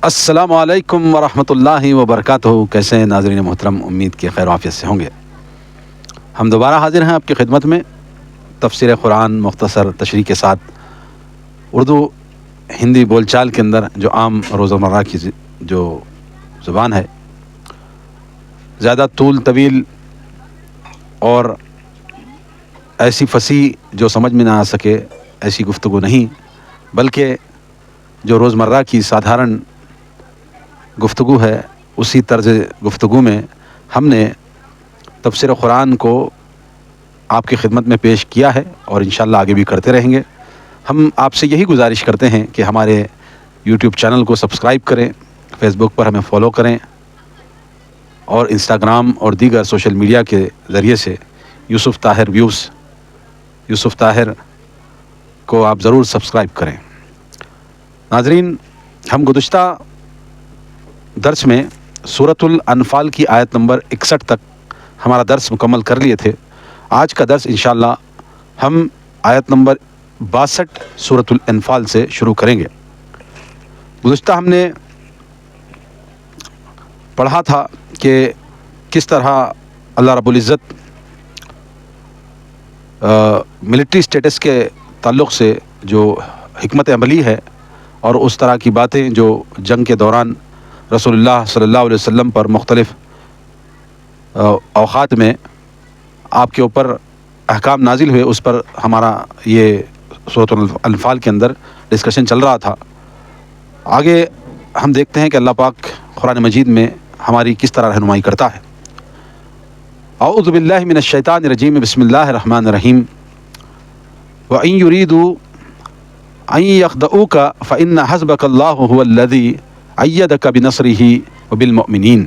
السلام علیکم ورحمۃ اللہ وبرکاتہ۔ کیسے ہیں ناظرین محترم؟ امید کہ خیر و عافیت سے ہوں گے۔ ہم دوبارہ حاضر ہیں آپ کی خدمت میں تفسیر قرآن مختصر تشریح کے ساتھ، اردو ہندی بول چال کے اندر جو عام روزمرہ کی جو زبان ہے، زیادہ طول طویل اور ایسی فصیح جو سمجھ میں نہ آ سکے ایسی گفتگو نہیں، بلکہ جو روزمرہ کی سادھارن گفتگو ہے اسی طرز گفتگو میں ہم نے تفسیر قرآن کو آپ کی خدمت میں پیش کیا ہے اور انشاءاللہ آگے بھی کرتے رہیں گے۔ ہم آپ سے یہی گزارش کرتے ہیں کہ ہمارے یوٹیوب چینل کو سبسکرائب کریں، فیس بک پر ہمیں فالو کریں اور انسٹاگرام اور دیگر سوشل میڈیا کے ذریعے سے یوسف طاہر ویوز، یوسف طاہر کو آپ ضرور سبسکرائب کریں۔ ناظرین، ہم گزشتہ درس میں سورۃ الانفال کی آیت نمبر 61 تک ہمارا درس مکمل کر لیے تھے۔ آج کا درس انشاءاللہ ہم آیت نمبر 62 سورۃ الانفال سے شروع کریں گے۔ گزشتہ ہم نے پڑھا تھا کہ کس طرح اللہ رب العزت ملٹری اسٹیٹس کے تعلق سے جو حکمت عملی ہے اور اس طرح کی باتیں جو جنگ کے دوران رسول اللہ صلی اللہ علیہ وسلم پر مختلف اوقات میں آپ کے اوپر احکام نازل ہوئے، اس پر ہمارا یہ سورۃ الانفال کے اندر ڈسکشن چل رہا تھا۔ آگے ہم دیکھتے ہیں کہ اللہ پاک قرآن مجید میں ہماری کس طرح رہنمائی کرتا ہے۔ اعوذ باللہ من الشیطان الرجیم، بسم اللہ الرحمن الرحیم۔ وَإِن يُرِيدُوا أَن يَخْدَعُوكَ فَإِنَّ حَسْبَكَ اللَّهُ هُوَ الَّذِي أَيَّدَكَ بِنَصْرِهِ وَبِالْمُؤْمِنِينَ۔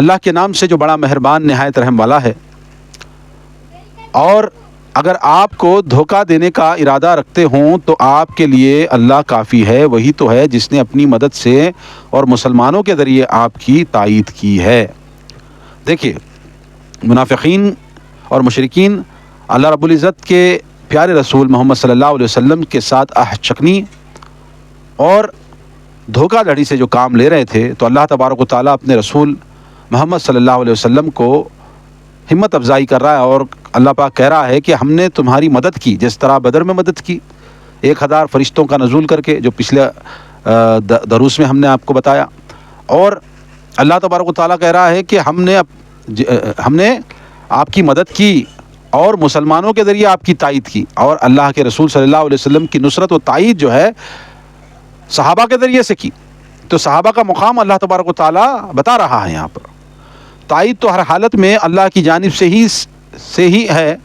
اللہ کے نام سے جو بڑا مہربان نہایت رحم والا ہے، اور اگر آپ کو دھوکہ دینے کا ارادہ رکھتے ہوں تو آپ کے لیے اللہ کافی ہے، وہی تو ہے جس نے اپنی مدد سے اور مسلمانوں کے ذریعے آپ کی تائید کی ہے۔ دیکھیے، منافقین اور مشرکین اللہ رب العزت کے پیارے رسول محمد صلی اللہ علیہ وسلم کے ساتھ عہد شکنی اور دھوکہ دھڑی سے جو کام لے رہے تھے، تو اللہ تبارک و تعالیٰ اپنے رسول محمد صلی اللہ علیہ وسلم کو ہمت افزائی کر رہا ہے، اور اللہ پاک کہہ رہا ہے کہ ہم نے تمہاری مدد کی جس طرح بدر میں مدد کی 1000 فرشتوں کا نزول کر کے، جو پچھلے دروس میں ہم نے آپ کو بتایا۔ اور اللہ تبارک و تعالیٰ کہہ رہا ہے کہ ہم نے آپ کی مدد کی اور مسلمانوں کے ذریعے آپ کی تائید کی، اور اللہ کے رسول صلی اللہ علیہ وسلم کی نصرت و تائید جو ہے صحابہ کے ذریعے سے کی۔ تو صحابہ کا مقام اللہ تبارک و تعالیٰ بتا رہا ہے یہاں پر۔ تائید تو ہر حالت میں اللہ کی جانب سے ہی ہے،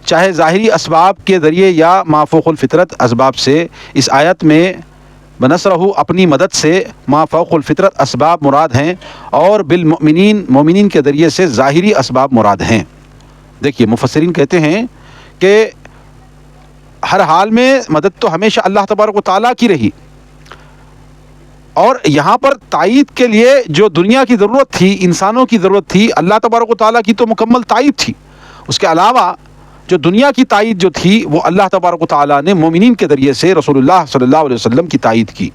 چاہے ظاہری اسباب کے ذریعے یا ما فوق الفطرت اسباب سے۔ اس آیت میں بنصرہ اپنی مدد سے ما فوق الفطرت اسباب مراد ہیں، اور بالمؤمنین مومنین کے ذریعے سے ظاہری اسباب مراد ہیں۔ دیکھیے، مفسرین کہتے ہیں کہ ہر حال میں مدد تو ہمیشہ اللہ تبارک و تعالیٰ کی رہی، اور یہاں پر تائید کے لیے جو دنیا کی ضرورت تھی، انسانوں کی ضرورت تھی، اللہ تبارک و تعالیٰ کی تو مکمل تائید تھی۔ اس کے علاوہ جو دنیا کی تائید جو تھی وہ اللہ تبارک و تعالیٰ نے مومنین کے ذریعے سے رسول اللہ صلی اللہ علیہ وسلم کی تائید کی۔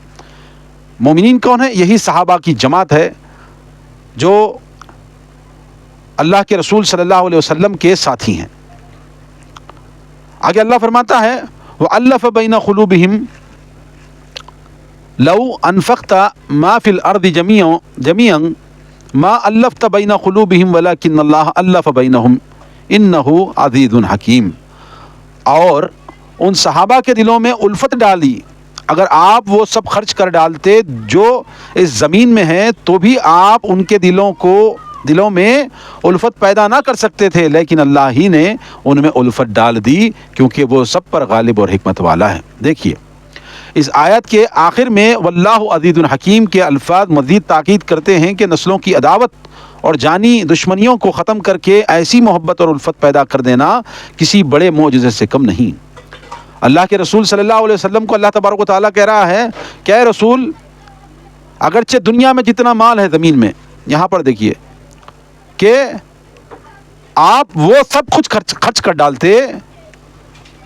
مومنین کون ہے؟ یہی صحابہ کی جماعت ہے جو اللہ کے رسول صلی اللہ علیہ وسلم کے ساتھی ہیں۔ آگے اللہ فرماتا ہے وَأَلَّفَ بَيْنَ قُلُوبِهِمْ لَوْ أَنفَقْتَ مَا فِي الْأَرْضِ جَمِيعًا مَا أَلَّفْتَ بَيْنَ قُلُوبِهِمْ وَلَكِنَّ اللَّهَ أَلَّفَ بَيْنَهُمْ إِنَّهُ عَزِيزٌ حَكِيمٌ۔ اور ان صحابہ کے دلوں میں الفت ڈالی، اگر آپ وہ سب خرچ کر ڈالتے جو اس زمین میں ہیں تو بھی آپ ان کے دلوں میں الفت پیدا نہ کر سکتے تھے، لیکن اللہ ہی نے ان میں الفت ڈال دی، کیونکہ وہ سب پر غالب اور حکمت والا ہے۔ دیکھیے، اس آیت کے آخر میں واللہ عزیز الحکیم کے الفاظ مزید تاکید کرتے ہیں کہ نسلوں کی عداوت اور جانی دشمنیوں کو ختم کر کے ایسی محبت اور الفت پیدا کر دینا کسی بڑے معجزے سے کم نہیں۔ اللہ کے رسول صلی اللہ علیہ وسلم کو اللہ تبارک و تعالیٰ کہہ رہا ہے کہ اے رسول، اگرچہ دنیا میں جتنا مال ہے زمین میں، یہاں پر دیکھیے کہ آپ وہ سب کچھ خرچ کر ڈالتے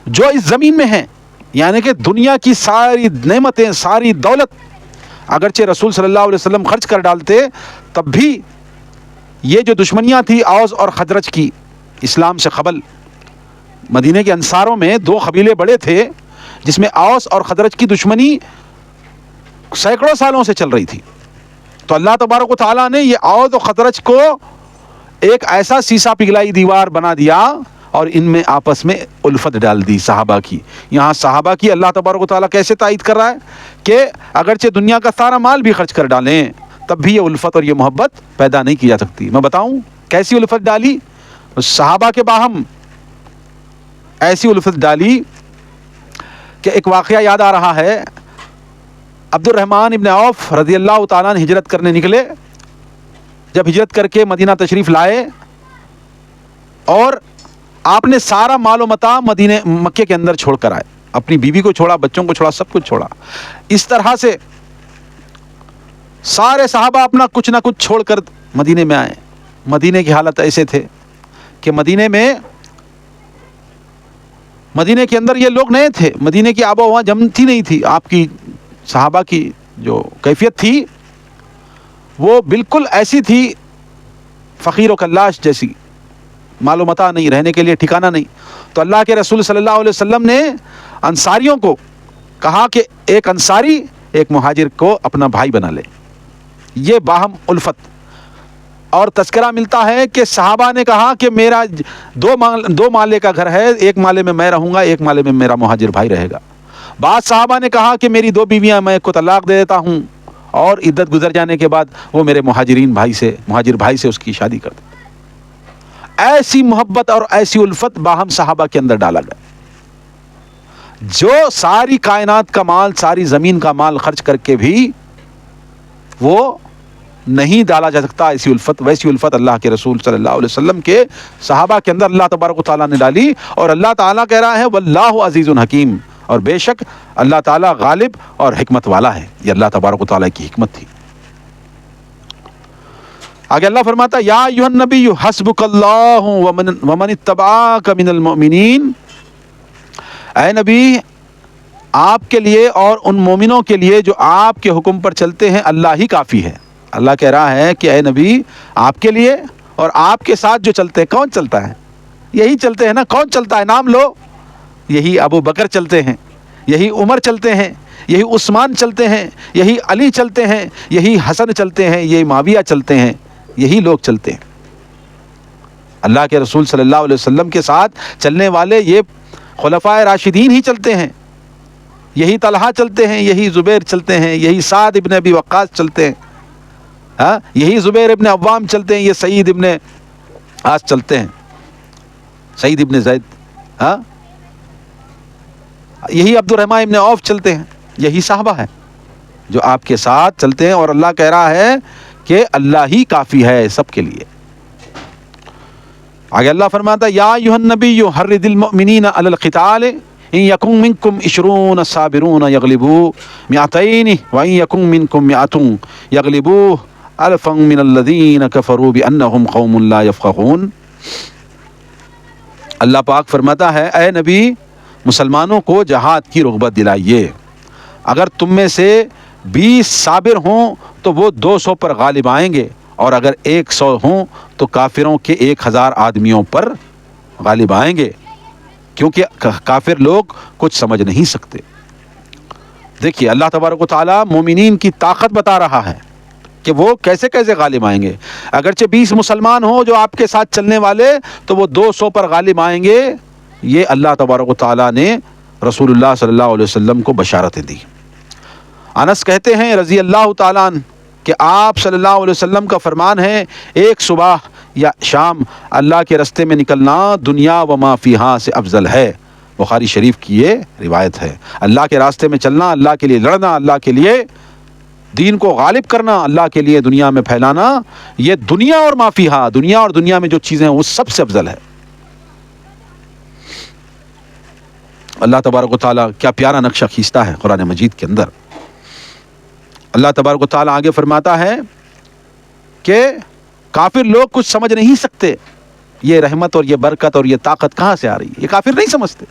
جو اس زمین میں ہیں، یعنی کہ دنیا کی ساری نعمتیں، ساری دولت اگرچہ رسول صلی اللہ علیہ وسلم خرچ کر ڈالتے تب بھی یہ جو دشمنیاں تھی اوس اور خزرج کی اسلام سے قبل، مدینے کے انصاروں میں دو قبیلے بڑے تھے جس میں اوس اور خزرج کی دشمنی سینکڑوں سالوں سے چل رہی تھی. تو اللہ تبارک و تعالیٰ نے یہ اوس اور خزرج کو ایک ایسا سیسا پگھلائی دیوار بنا دیا اور ان میں آپس میں الفت ڈال دی صحابہ کی. یہاں صحابہ کی اللہ تبارک و تعالیٰ کیسے تائید کر رہا ہے کہ اگرچہ دنیا کا سارا مال بھی خرچ کر ڈالیں تب بھی یہ الفت اور یہ محبت پیدا نہیں کی جا سکتی. میں بتاؤں کیسی الفت ڈالی؟ صحابہ کے باہم ایسی الفت ڈالی کہ ایک واقعہ یاد آ رہا ہے. عبد الرحمن ابن عوف رضی اللہ تعالیٰ عنہ ہجرت کرنے نکلے. جب ہجرت کر کے مدینہ تشریف لائے اور آپ نے سارا مال و متاع مکے کے اندر چھوڑ کر آئے، اپنی بیوی کو چھوڑا، بچوں کو چھوڑا، سب کچھ چھوڑا. اس طرح سے سارے صحابہ اپنا کچھ نہ کچھ چھوڑ کر مدینے میں آئے. مدینے کی حالت ایسے تھے کہ مدینے کے اندر یہ لوگ نئے تھے، مدینے کی آب و ہوا جمتی نہیں تھی. آپ کی صحابہ کی جو کیفیت تھی وہ بالکل ایسی تھی فقیر و کلاش جیسی، مال و متاع نہیں، رہنے کے لیے ٹھکانہ نہیں. تو اللہ کے رسول صلی اللہ علیہ وسلم نے انصاریوں کو کہا کہ ایک انصاری ایک مہاجر کو اپنا بھائی بنا لے. یہ باہم الفت. اور تذکرہ ملتا ہے کہ صحابہ نے کہا کہ میرا دو مالے کا گھر ہے، ایک مالے میں میں رہوں گا، ایک مالے میں میرا مہاجر بھائی رہے گا. بعض صحابہ نے کہا کہ میری 2 بیویاں میں کو طلاق دے دیتا ہوں اور عدت گزر جانے کے بعد وہ میرے مہاجر بھائی سے اس کی شادی کر دے. ایسی محبت اور ایسی الفت باہم صحابہ کے اندر ڈالا گیا جو ساری کائنات کا مال، ساری زمین کا مال خرچ کر کے بھی وہ نہیں ڈالا جا سکتا. ایسی الفت، ویسی الفت اللہ کے رسول صلی اللہ علیہ وسلم کے صحابہ کے اندر اللہ تبارک و تعالیٰ نے ڈالی. اور اللہ تعالیٰ کہہ رہا ہے واللہ عزیز حکیم، اور بے شک اللہ تعالیٰ غالب اور حکمت والا ہے. یہ اللہ تبارک و تعالیٰ کی حکمت تھی. آگے اللہ فرماتا یا ایھا النبی حسبک اللہ ومن اتبعک من المؤمنین. اے نبی، آپ کے لیے اور ان مومنوں کے لیے جو آپ کے حکم پر چلتے ہیں اللہ ہی کافی ہے. اللہ کہہ رہا ہے کہ اے نبی، آپ کے لیے اور آپ کے ساتھ جو چلتے ہیں، کون چلتا ہے؟ یہی چلتے ہیں نا. کون چلتا ہے؟ نام لو. یہی ابو بکر چلتے ہیں، یہی عمر چلتے ہیں، یہی عثمان چلتے ہیں، یہی علی چلتے ہیں، یہی حسن چلتے ہیں، یہی معاویہ چلتے ہیں، یہی لوگ چلتے ہیں. اللہ کے رسول صلی اللہ علیہ وسلم کے ساتھ چلنے والے یہ خلفائے راشدین ہی چلتے ہیں. یہی طلحہ چلتے ہیں، یہی زبیر چلتے ہیں، یہی سعد ابن ابی وقاص چلتے ہیں، یہی زبیر ابن عوام چلتے ہیں، یہ سعید ابن عاص چلتے ہیں، سعید ابن زید، یہی عبد الرحمن ابن عوف چلتے ہیں. یہی صحابہ ہیں جو آپ کے ساتھ چلتے ہیں. اور اللہ کہہ رہا ہے کہ اللہ ہی کافی ہے سب کے لیے. آگے اللہ فرماتا یا ایھا النبی حرض المؤمنین علی القتال ان یکن منکم 20 صابرون یغلبوا 200 وان یکن منکم 100 یغلبوا الفا من الذین کفروا بانہم قوم لا یفقہون. اللہ پاک فرماتا ہے اے نبی، مسلمانوں کو جہاد کی رغبت دلائیے. اگر تم میں سے 20 صابر ہوں تو وہ 200 پر غالب آئیں گے، اور اگر 100 ہوں تو کافروں کے 1000 آدمیوں پر غالب آئیں گے، کیونکہ کافر لوگ کچھ سمجھ نہیں سکتے. دیکھیے اللہ تبارک و تعالیٰ مومنین کی طاقت بتا رہا ہے کہ وہ کیسے کیسے غالب آئیں گے. اگرچہ 20 مسلمان ہوں جو آپ کے ساتھ چلنے والے تو وہ 200 پر غالب آئیں گے. یہ اللہ تبارک و تعالیٰ نے رسول اللہ صلی اللہ علیہ وسلم کو بشارتیں دی. انس کہتے ہیں رضی اللہ تعالیٰ عنہ کہ آپ صلی اللہ علیہ وسلم کا فرمان ہے ایک صبح یا شام اللہ کے رستے میں نکلنا دنیا و ما فیہا سے افضل ہے. بخاری شریف کی یہ روایت ہے. اللہ کے راستے میں چلنا، اللہ کے لیے لڑنا، اللہ کے لیے دین کو غالب کرنا، اللہ کے لیے دنیا میں پھیلانا، یہ دنیا اور ما فیہا، دنیا اور دنیا میں جو چیزیں ہیں وہ سب سے افضل ہے. اللہ تبارک و تعالیٰ کیا پیارا نقشہ کھینچتا ہے قرآن مجید کے اندر. اللہ تبارک و تعالیٰ آگے فرماتا ہے کہ کافر لوگ کچھ سمجھ نہیں سکتے. یہ رحمت اور یہ برکت اور یہ طاقت کہاں سے آ رہی ہے؟ یہ کافر نہیں سمجھتے.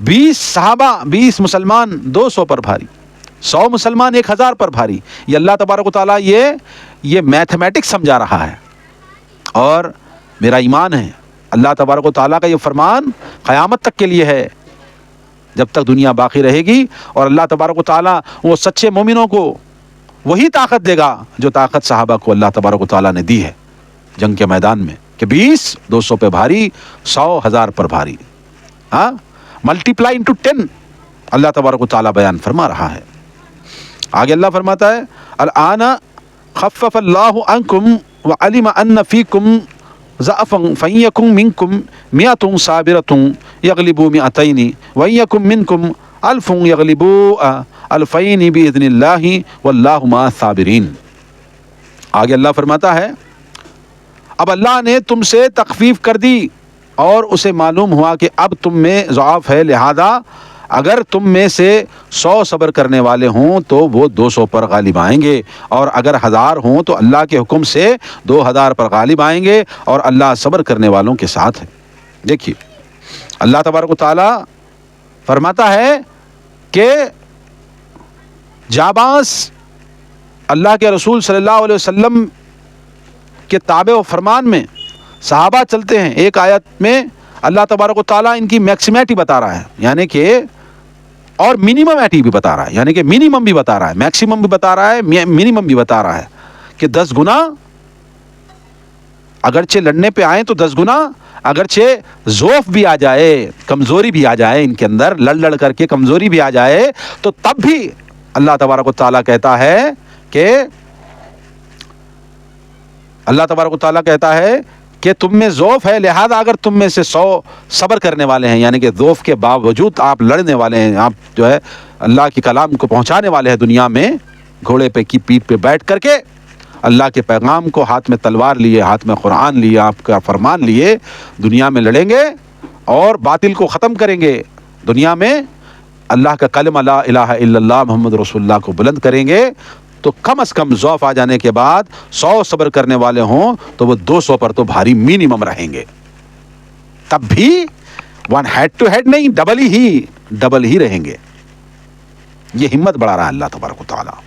20 صحابہ، 20 مسلمان 200 پر بھاری. 100 مسلمان 1000 پر بھاری. یہ اللہ تبارک و تعالیٰ یہ میتھمیٹکس سمجھا رہا ہے. اور میرا ایمان ہے اللہ تبارک و تعالیٰ کا یہ فرمان قیامت تک کے لیے ہے، جب تک دنیا باقی رہے گی. اور اللہ تبارک و تعالیٰ وہ سچے مومنوں کو وہی طاقت دے گا جو طاقت صحابہ کو اللہ تبارک و تعالیٰ نے دی ہے جنگ کے میدان میں، کہ 20 200 پہ بھاری، 100 1000 پر بھاری. ہاں، ملٹیپلائی انٹو 10 اللہ تبارک و تعالیٰ بیان فرما رہا ہے. آگے اللہ فرماتا ہے الآن خفف اللہ عنکم وعلم ان فیکم ضعفا فإن یکن منکم مئۃ صابرۃ یغلبوا مئتین وإن یکن منکم الف یغلبوا الفین بإذن اللہ واللہ مع الصابرین. آگے اللہ فرماتا ہے اب اللہ نے تم سے تخفیف کر دی اور اسے معلوم ہوا کہ اب تم میں ضعف ہے، لہذا اگر تم میں سے 100 صبر کرنے والے ہوں تو وہ 200 پر غالب آئیں گے، اور اگر 1000 ہوں تو اللہ کے حکم سے 2000 پر غالب آئیں گے، اور اللہ صبر کرنے والوں کے ساتھ ہے. دیکھیے اللہ تبارک و تعالیٰ فرماتا ہے کہ جاباز اللہ کے رسول صلی اللہ علیہ وسلم کے تابع و فرمان میں صحابہ چلتے ہیں. ایک آیت میں اللہ تبارک و تعالیٰ ان کی میکسیمیٹی بتا رہا ہے، یعنی کہ اور منیممیٹی بھی بتا رہا ہے، یعنی کہ منیمم بھی بتا رہا ہے، میکسیمم بھی بتا رہا ہے، منیمم بھی بتا رہا ہے کہ 10 گنا اگرچہ لڑنے پہ آئیں تو 10 گنا، اگرچہ ضعف بھی آ جائے، کمزوری بھی آ جائے ان کے اندر، لڑ کر کے کمزوری بھی آ جائے، تو تب بھی اللہ تبارک و تعالیٰ کہتا ہے کہ اللہ تبارک و تعالیٰ کہتا ہے کہ تم میں ضعف ہے، لہذا اگر تم میں سے 100 صبر کرنے والے ہیں، یعنی کہ ضعف کے باوجود آپ لڑنے والے ہیں، آپ جو ہے اللہ کے کلام کو پہنچانے والے ہیں دنیا میں، گھوڑے پہ کی پیٹھ پہ بیٹھ کر کے اللہ کے پیغام کو ہاتھ میں تلوار لیے، ہاتھ میں قرآن لیے، آپ کا فرمان لیے دنیا میں لڑیں گے اور باطل کو ختم کریں گے، دنیا میں اللہ کا کلمہ لا الہ الا اللہ محمد رسول اللہ کو بلند کریں گے، تو کم از کم ضعف آ جانے کے بعد 100 صبر کرنے والے ہوں تو وہ 200 پر تو بھاری منیمم رہیں گے. تب بھی ون ہیڈ ٹو ہیڈ نہیں، ڈبل ہی رہیں گے. یہ ہمت بڑھا رہا ہے اللہ تبارک و تعالیٰ.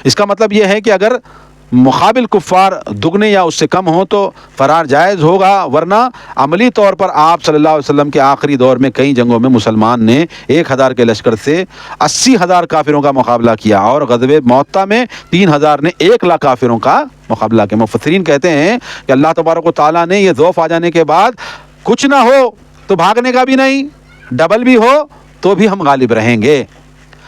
اس کا مطلب یہ ہے کہ اگر مقابل کفار دگنے یا اس سے کم ہوں تو فرار جائز ہوگا، ورنہ عملی طور پر آپ صلی اللہ علیہ وسلم کے آخری دور میں کئی جنگوں میں مسلمان نے 1000 کے لشکر سے 80,000 کافروں کا مقابلہ کیا، اور غزوہ معطہ میں 3000 نے 1 لاکھ کافروں کا مقابلہ کیا. مفسرین کہتے ہیں کہ اللہ تبارک و تعالیٰ نے یہ ضعف آ جانے کے بعد کچھ نہ ہو تو بھاگنے کا بھی نہیں، ڈبل بھی ہو تو بھی ہم غالب رہیں گے.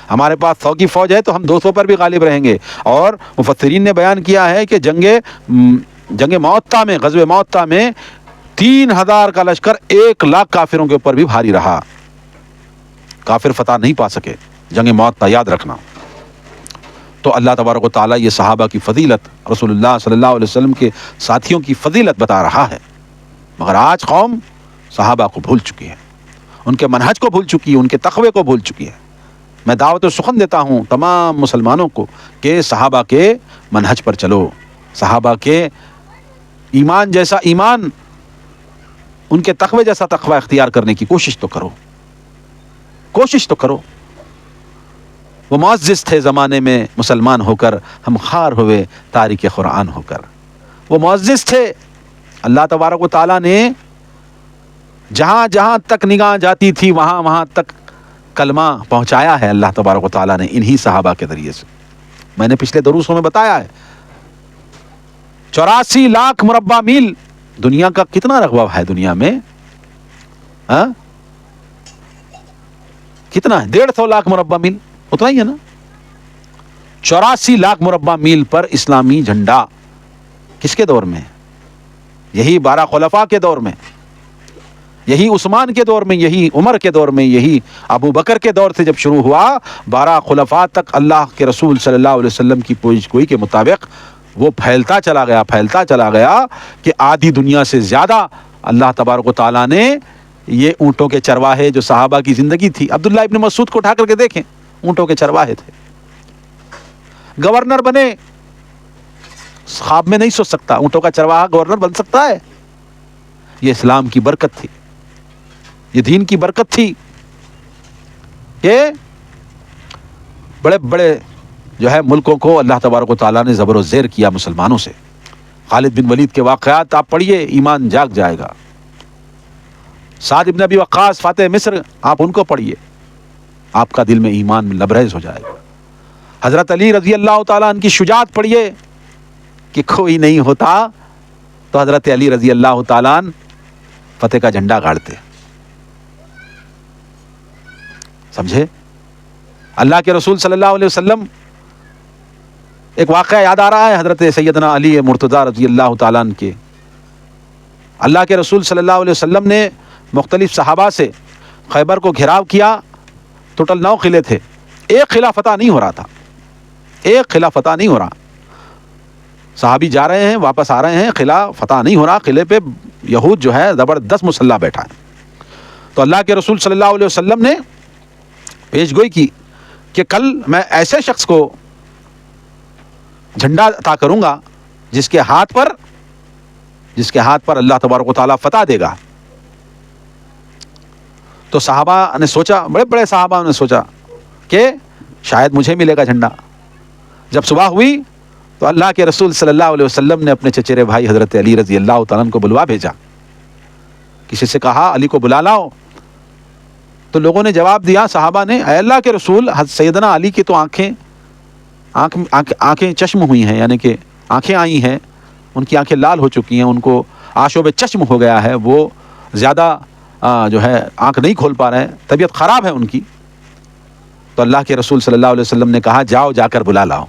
ہمارے پاس 100 کی فوج ہے تو ہم 200 پر بھی غالب رہیں گے. اور مفسرین نے بیان کیا ہے کہ جنگ معطہ میں، غزوہ معطہ میں 3000 کا لشکر 1 لاکھ کافروں کے اوپر بھی بھاری رہا، کافر فتح نہیں پا سکے. جنگ معطہ یاد رکھنا. تو اللہ تبارک و تعالیٰ یہ صحابہ کی فضیلت، رسول اللہ صلی اللہ علیہ وسلم کے ساتھیوں کی فضیلت بتا رہا ہے. مگر آج قوم صحابہ کو بھول چکی ہے، ان کے منہج کو بھول چکی ہے، ان کے تقوی کو بھول چکی ہے. میں دعوت و سخن دیتا ہوں تمام مسلمانوں کو کہ صحابہ کے منہج پر چلو، صحابہ کے ایمان جیسا ایمان، ان کے تقوی جیسا تقوی اختیار کرنے کی کوشش تو کرو. وہ معزز تھے زمانے میں مسلمان ہو کر، ہم خار ہوئے تارک قرآن ہو کر. وہ معزز تھے، اللہ تبارک و تعالیٰ نے جہاں جہاں تک نگاہ جاتی تھی وہاں وہاں تک کلمہ پہنچایا ہے اللہ تبارک و تعالیٰ نے انہی صحابہ کے ذریعے سے. میں نے پچھلے دروسوں میں بتایا ہے 84 لاکھ مربع میل دنیا کا کتنا رقبہ ہے دنیا میں؟ کتنا ہے؟ 150 لاکھ مربع میل، اتنا ہی ہے نا. 84 لاکھ مربع میل پر اسلامی جھنڈا کس کے دور میں؟ یہی 12 خلفاء کے دور میں، یہی عثمان کے دور میں، یہی عمر کے دور میں، یہی ابو بکر کے دور سے جب شروع ہوا 12 خلفاء تک اللہ کے رسول صلی اللہ علیہ وسلم کی پوچھ گوئی کے مطابق وہ پھیلتا چلا گیا کہ آدھی دنیا سے زیادہ اللہ تبارک و تعالیٰ نے یہ اونٹوں کے چرواہے جو صحابہ کی زندگی تھی، عبداللہ ابن مسعود کو اٹھا کر کے دیکھیں، اونٹوں کے چرواہے تھے. گورنر بنے، خواب میں نہیں سوچ سکتا اونٹوں کا چرواہا گورنر بن سکتا ہے. یہ اسلام کی برکت تھی، یہ دین کی برکت تھی کہ بڑے بڑے جو ہے ملکوں کو اللہ تبارک و تعالیٰ نے زبر و زیر کیا مسلمانوں سے. خالد بن ولید کے واقعات آپ پڑھیے، ایمان جاگ جائے گا. سعد بن ابی وقاص فاتح مصر، آپ ان کو پڑھیے، آپ کا دل میں ایمان لبریز ہو جائے گا. حضرت علی رضی اللہ تعالیٰ عنہ کی شجاعت پڑھیے کہ کوئی نہیں ہوتا تو حضرت علی رضی اللہ تعالیٰ عنہ فتح کا جھنڈا گاڑتے. سمجھے؟ اللہ کے رسول صلی اللہ علیہ وسلم، ایک واقعہ یاد آ رہا ہے حضرت سیدنا علی مرتضیٰ رضی اللہ تعالیٰ عنہ کے. اللہ کے رسول صلی اللہ علیہ وسلم نے مختلف صحابہ سے خیبر کو گھیراؤ کیا. ٹوٹل 9 قلعے تھے، ایک قلعہ فتح نہیں ہو رہا تھا، ایک قلعہ فتح نہیں ہو رہا. صحابی جا رہے ہیں، واپس آ رہے ہیں، قلعہ فتح نہیں ہو رہا. قلعے پہ یہود جو ہے زبردست مسلح بیٹھا ہے. تو اللہ کے رسول صلی اللہ علیہ وسلم نے پیش گوئی کی کہ کل میں ایسے شخص کو جھنڈا عطا کروں گا جس کے ہاتھ پر اللہ تبارک و تعالیٰ فتح دے گا. تو صحابہ نے سوچا، بڑے بڑے صحابہ نے سوچا کہ شاید مجھے ملے گا جھنڈا. جب صبح ہوئی تو اللہ کے رسول صلی اللہ علیہ وسلم نے اپنے چچیرے بھائی حضرت علی رضی اللہ تعالیٰ عنہ کو بلوا بھیجا. کسی سے کہا علی کو بلا لاؤ. تو لوگوں نے جواب دیا، صحابہ نے، اے اللہ کے رسول، سیدنا علی کی تو آنکھیں چشم ہوئی ہیں، یعنی کہ آنکھیں آئی ہیں، ان کی آنکھیں لال ہو چکی ہیں، ان کو آشوب چشم ہو گیا ہے، وہ زیادہ جو ہے آنکھ نہیں کھول پا رہے ہیں، طبیعت خراب ہے ان کی. تو اللہ کے رسول صلی اللہ علیہ وسلم نے کہا جاؤ جا کر بلا لاؤ.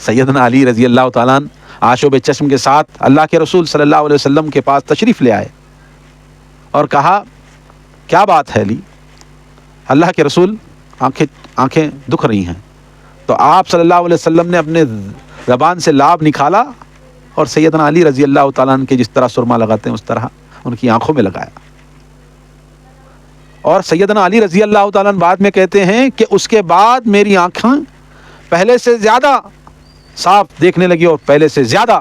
سیدنا علی رضی اللہ تعالیٰ عنہ آشوب چشم کے ساتھ اللہ کے رسول صلی اللہ علیہ وسلم کے پاس تشریف لے آئے اور کہا کیا بات ہے علی؟ اللہ کے رسول آنکھیں دکھ رہی ہیں. تو آپ صلی اللہ علیہ وسلم نے اپنے زبان سے لعاب نکالا اور سیدنا علی رضی اللہ تعالیٰ عنہ کے جس طرح سرما لگاتے ہیں اس طرح ان کی آنکھوں میں لگایا. اور سیدنا علی رضی اللہ تعالیٰ عنہ بعد میں کہتے ہیں کہ اس کے بعد میری آنکھیں پہلے سے زیادہ صاف دیکھنے لگی اور پہلے سے زیادہ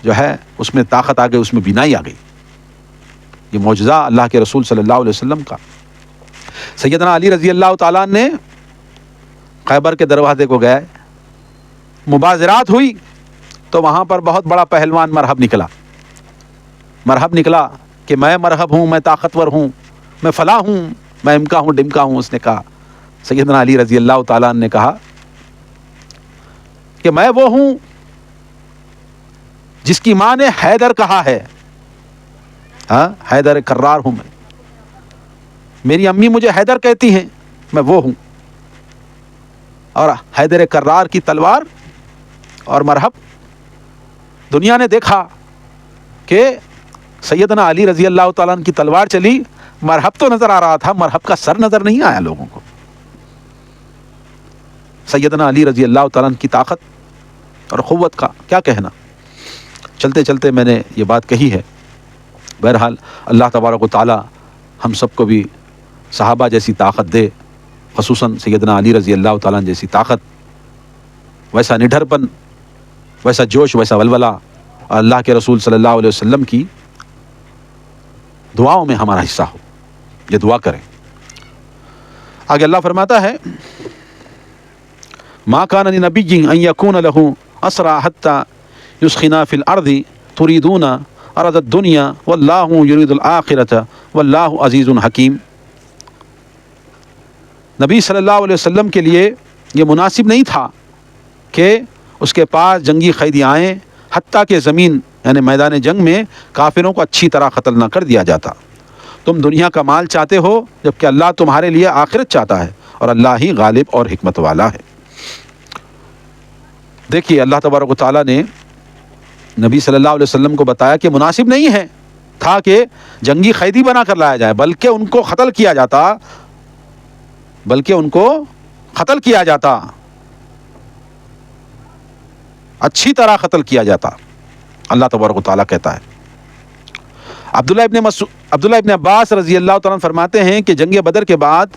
جو ہے اس میں طاقت آ گئی، اس میں بینائی آ گئی. یہ معجزہ اللہ کے رسول صلی اللہ علیہ وسلم کا. سیدنا علی رضی اللہ تعالیٰ عنہ نے خیبر کے دروازے کو گئے، مبازرات ہوئی تو وہاں پر بہت بڑا پہلوان مرحب نکلا کہ میں مرحب ہوں، میں طاقتور ہوں، میں فلاں ہوں، میں امکا ہوں ڈمکا ہوں. اس نے کہا، سیدنا علی رضی اللہ تعالیٰ عنہ نے کہا کہ میں وہ ہوں جس کی ماں نے حیدر کہا ہے. ہاں، حیدر کرار ہوں میں، میری امی مجھے حیدر کہتی ہیں، میں وہ ہوں. اور حیدر کرار کی تلوار اور مرحب، دنیا نے دیکھا کہ سیدنا علی رضی اللہ تعالیٰ عنہ کی تلوار چلی، مرحب تو نظر آ رہا تھا، مرحب کا سر نظر نہیں آیا لوگوں کو. سیدنا علی رضی اللہ تعالیٰ عنہ کی طاقت اور قوت کا کیا کہنا. چلتے چلتے میں نے یہ بات کہی ہے. بہرحال اللہ تبارک و تعالیٰ ہم سب کو بھی صحابہ جیسی طاقت دے، خصوصاً سیدنا علی رضی اللہ تعالیٰ عنہ جیسی طاقت، ویسا نڈھر پن، ویسا جوش، ویسا ولولہ، اور اللہ کے رسول صلی اللہ علیہ وسلم کی دعاؤں میں ہمارا حصہ ہو. یہ دعا کریں. آگے اللہ فرماتا ہے ما کان لنبی ان یکون له اسرى حتى یسخن فی الارض تریدون عرض الدنیا واللہ یرید الآخرۃ واللہ عزیز حکیم. نبی صلی اللہ علیہ وسلم کے لیے یہ مناسب نہیں تھا کہ اس کے پاس جنگی قیدی آئیں حتیٰ کہ زمین یعنی میدان جنگ میں کافروں کو اچھی طرح قتل نہ کر دیا جاتا. تم دنیا کا مال چاہتے ہو جبکہ اللہ تمہارے لیے آخرت چاہتا ہے اور اللہ ہی غالب اور حکمت والا ہے. دیکھیے اللہ تبارک و تعالیٰ نے نبی صلی اللہ علیہ وسلم کو بتایا کہ مناسب نہیں ہے تھا کہ جنگی قیدی بنا کر لایا جائے، بلکہ ان کو قتل کیا جاتا، اچھی طرح قتل کیا جاتا. اللہ تبارک و تعالیٰ کہتا ہے. عبداللہ ابن عباس رضی اللہ تعالیٰ عنہ فرماتے ہیں کہ جنگ بدر کے بعد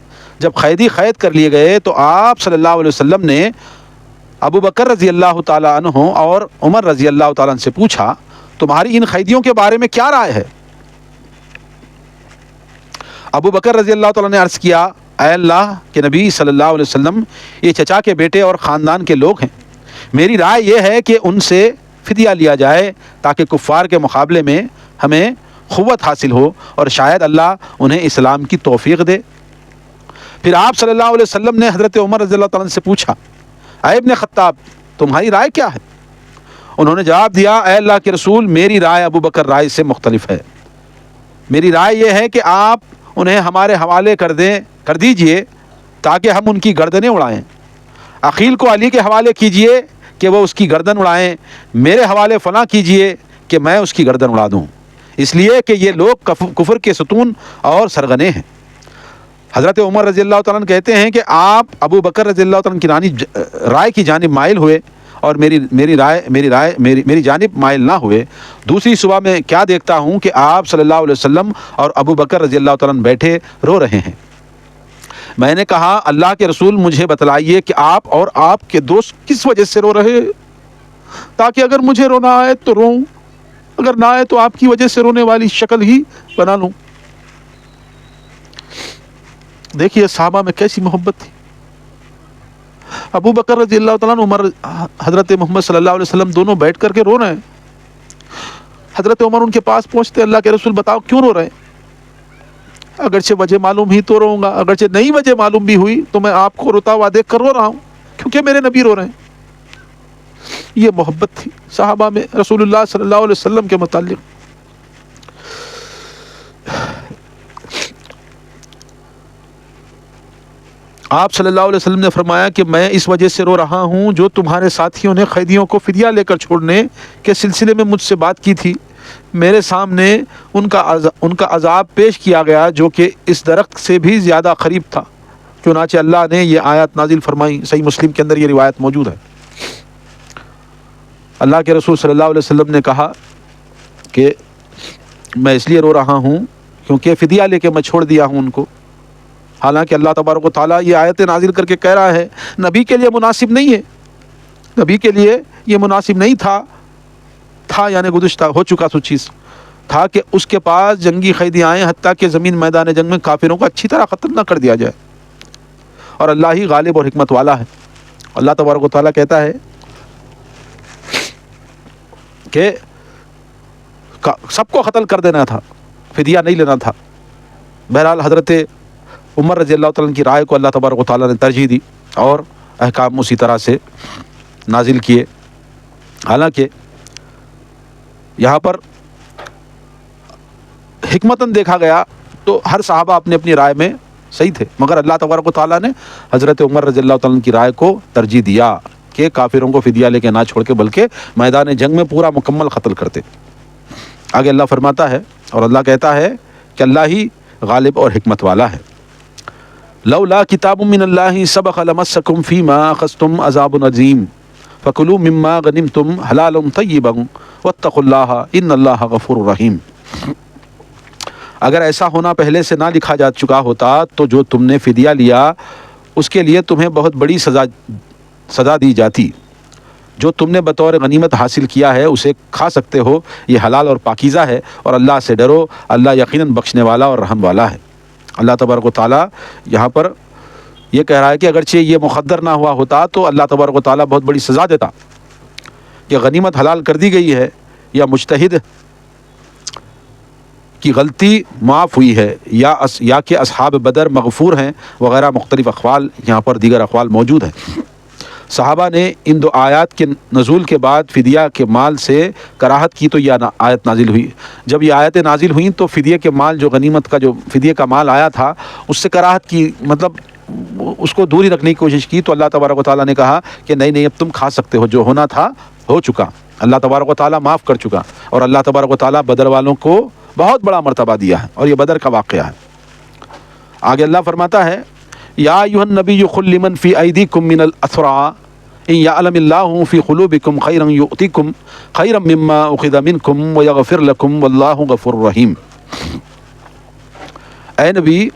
جب قیدی قید کر لیے گئے تو آپ صلی اللہ علیہ وسلم نے ابو بکر رضی اللہ تعالیٰ عنہ اور عمر رضی اللہ تعالیٰ عنہ سے پوچھا تمہاری ان قیدیوں کے بارے میں کیا رائے ہے؟ ابو بکر رضی اللہ تعالیٰ نے عرض کیا اے اللہ کے نبی صلی اللہ علیہ وسلم، یہ چچا کے بیٹے اور خاندان کے لوگ ہیں، میری رائے یہ ہے کہ ان سے فدیہ لیا جائے تاکہ کفار کے مقابلے میں ہمیں قوت حاصل ہو اور شاید اللہ انہیں اسلام کی توفیق دے۔ پھر آپ صلی اللہ علیہ وسلم نے حضرت عمر رضی اللہ تعالیٰ عنہ سے پوچھا، اے ابن خطاب، تمہاری رائے کیا ہے؟ انہوں نے جواب دیا، اے اللہ کے رسول، میری رائے ابو بکر رائے سے مختلف ہے۔ میری رائے یہ ہے کہ آپ انہیں ہمارے حوالے کر دیجئے تاکہ ہم ان کی گردنیں اڑائیں۔ عقیل کو علی کے حوالے کیجئے کہ وہ اس کی گردن اڑائیں، میرے حوالے فلاں کیجئے کہ میں اس کی گردن اڑا دوں، اس لیے کہ یہ لوگ کفر کے ستون اور سرغنے ہیں۔ حضرت عمر رضی اللہ تعالیٰ عنہ کہتے ہیں کہ آپ ابو بکر رضی اللہ تعالیٰ عنہ کی رائے کی جانب مائل ہوئے اور میری جانب مائل نہ ہوئے۔ دوسری صبح میں کیا دیکھتا ہوں کہ آپ صلی اللہ علیہ وسلم اور ابو بکر رضی اللہ تعالیٰ عنہ بیٹھے رو رہے ہیں۔ میں نے کہا، اللہ کے رسول، مجھے بتلائیے کہ آپ اور آپ کے دوست کس وجہ سے رو رہے، تاکہ اگر مجھے رونا آئے تو روں، اگر نہ آئے تو آپ کی وجہ سے رونے والی شکل ہی بنا لوں۔ دیکھیے صحابہ میں کیسی محبت تھی۔ ابو بکر رضی اللہ تعالیٰ عنہ، عمر، حضرت محمد صلی اللہ علیہ وسلم دونوں بیٹھ کر کے رو رہے ہیں۔ حضرت عمر ان کے پاس پہنچتے، اللہ کے رسول بتاؤ کیوں رو رہے ہیں؟ اگرچہ وجہ معلوم ہی تو رہوں گا، اگرچہ نئی وجہ معلوم بھی ہوئی تو میں آپ کو روتا ہوا دیکھ کر رو رہا ہوں کیونکہ میرے نبی رو رہے ہیں۔ یہ محبت تھی صحابہ میں رسول اللہ صلی اللہ علیہ وسلم کے متعلق۔ آپ صلی اللہ علیہ وسلم نے فرمایا کہ میں اس وجہ سے رو رہا ہوں جو تمہارے ساتھیوں نے قیدیوں کو فدیہ لے کر چھوڑنے کے سلسلے میں مجھ سے بات کی تھی، میرے سامنے ان کا عذاب پیش کیا گیا جو کہ اس درخت سے بھی زیادہ قریب تھا، چنانچہ اللہ نے یہ آیات نازل فرمائی۔ صحیح مسلم کے اندر یہ روایت موجود ہے۔ اللہ کے رسول صلی اللہ علیہ وسلم نے کہا کہ میں اس لیے رو رہا ہوں کیونکہ فدیہ لے کے میں چھوڑ دیا ہوں ان کو، حالانکہ اللہ تبارک و تعالیٰ یہ آیتیں نازل کر کے کہہ رہا ہے نبی کے لیے مناسب نہیں ہے، نبی کے لیے یہ مناسب نہیں تھا یعنی گزشتہ ہو چکا سو چیز تھا کہ اس کے پاس جنگی قیدی آئیں حتیٰ کہ زمین میدان جنگ میں کافروں کو اچھی طرح ختم نہ کر دیا جائے، اور اللہ ہی غالب اور حکمت والا ہے۔ اللہ تبارک و تعالیٰ کہتا ہے کہ سب کو قتل کر دینا تھا، فدیہ نہیں لینا تھا۔ بہرحال حضرت عمر رضی اللہ تعالیٰ کی رائے کو اللہ تبارک و تعالیٰ نے ترجیح دی اور احکام اسی طرح سے نازل کیے۔ حالانکہ یہاں پر حکمتاً دیکھا گیا تو ہر صحابہ اپنی اپنی رائے میں صحیح تھے، مگر اللہ تبارک و تعالیٰ نے حضرت عمر رضی اللہ تعالیٰ کی رائے کو ترجیح دیا کہ کافروں کو فدیہ لے کے نہ چھوڑ کے بلکہ میدان جنگ میں پورا مکمل قتل کرتے۔ آگے اللہ فرماتا ہے اور اللہ کہتا ہے کہ اللہ ہی غالب اور حکمت والا ہے۔ لولا کتاب من اللہ سبق لمسکم فیما اخذتم عذاب عظیم فکلوا مما غنمتم حلالا طیبا واتقوا اللہ ان اللہ غفور رحیم۔ اگر ایسا ہونا پہلے سے نہ لکھا جا چکا ہوتا تو جو تم نے فدیہ لیا اس کے لیے تمہیں بہت بڑی سزا دی جاتی، جو تم نے بطور غنیمت حاصل کیا ہے اسے کھا سکتے ہو، یہ حلال اور پاکیزہ ہے، اور اللہ سے ڈرو، اللہ یقیناً بخشنے والا اور رحم والا ہے۔ اللہ تبارک و تعالیٰ یہاں پر یہ کہہ رہا ہے کہ اگرچہ یہ مقدر نہ ہوا ہوتا تو اللہ تبارک و تعالیٰ بہت بڑی سزا دیتا کہ غنیمت حلال کر دی گئی ہے یا مجتہد کی غلطی معاف ہوئی ہے یا کہ اصحاب بدر مغفور ہیں وغیرہ مختلف اقوال، یہاں پر دیگر اقوال موجود ہیں۔ صحابہ نے ان دو آیات کے نزول کے بعد فدیہ کے مال سے کراہت کی تو یہ آیت نازل ہوئی۔ جب یہ آیتیں نازل ہوئیں تو فدیہ کے مال، جو غنیمت کا جو فدیہ کا مال آیا تھا، اس سے کراہت کی، مطلب اس کو دور ہی رکھنے کی کوشش کی، تو اللہ تبارک و تعالیٰ نے کہا کہ نہیں اب تم کھا سکتے ہو، جو ہونا تھا ہو چکا، اللہ تبارک و تعالیٰ معاف کر چکا، اور اللہ تبارک و تعالیٰ بدر والوں کو بہت بڑا مرتبہ دیا ہے، اور یہ بدر کا واقعہ ہے۔ آگے اللہ فرماتا ہے یا ایھا النبی قل لمن فی ایدیکم من الاسریٰ ان یعلم اللہ فی قلوبکم خیرا یؤتکم خیرا مما اخذ منکم ویغفر لکم واللہ غفور رحیم۔ اے نبی،